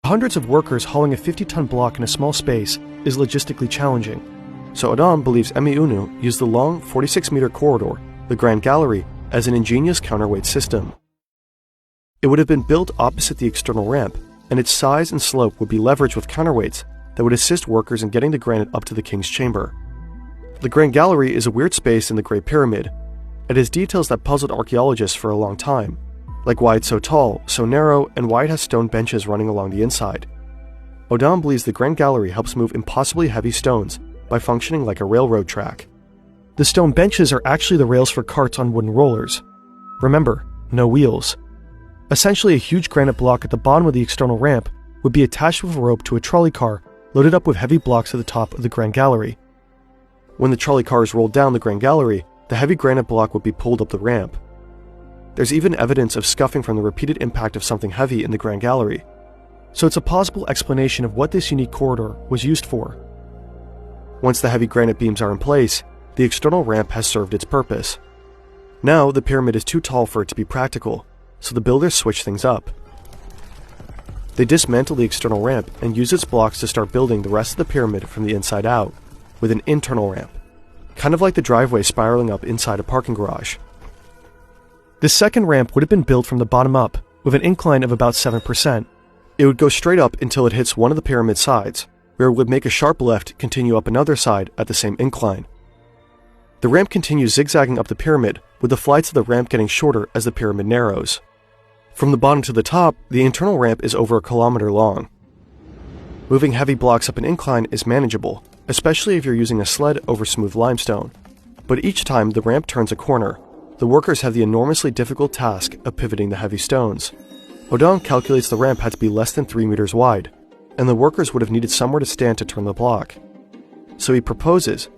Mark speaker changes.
Speaker 1: Hundreds of workers hauling a 50-ton block in a small space is logistically challenging, so Adam believes Emeunu used the long 46-meter corridor, the Grand Gallery, as an ingenious counterweight system. It would have been built opposite the external ramp, and its size and slope would be leveraged with counterweights that would assist workers in getting the granite up to the king's chamber. The Grand Gallery is a weird space in the Great Pyramid. It has details that puzzled archaeologists for a long time, like why it's so tall, so narrow, and why it has stone benches running along the inside. Odam believes the Grand Gallery helps move impossibly heavy stones by functioning like a railroad track. The stone benches are actually the rails for carts on wooden rollers. Remember, no wheels. Essentially, a huge granite block at the bottom of the external ramp would be attached with a rope to a trolley car loaded up with heavy blocks at the top of the Grand Gallery. When the trolley car is rolled down the Grand Gallery, the heavy granite block would be pulled up the ramp. There's even evidence of scuffing from the repeated impact of something heavy in the Grand Gallery, so it's a plausible explanation of what this unique corridor was used for. Once the heavy granite beams are in place, the external ramp has served its purpose. Now, the pyramid is too tall for it to be practical, so the builders switch things up. They dismantle the external ramp and use its blocks to start building the rest of the pyramid from the inside out, with an internal ramp, kind of like the driveway spiraling up inside a parking garage. This second ramp would have been built from the bottom up, with an incline of about 7%. It would go straight up until it hits one of the pyramid sides, where it would make a sharp left continue up another side at the same incline. The ramp continues zigzagging up the pyramid, with the flights of the ramp getting shorter as the pyramid narrows. From the bottom to the top, the internal ramp is over 1 kilometer long. Moving heavy blocks up an incline is manageable, especially if you're using a sled over smooth limestone. But each time the ramp turns a corner, the workers have the enormously difficult task of pivoting the heavy stones. Odam calculates the ramp had to be less than 3 meters wide, and the workers would have needed somewhere to stand to turn the block. So he proposes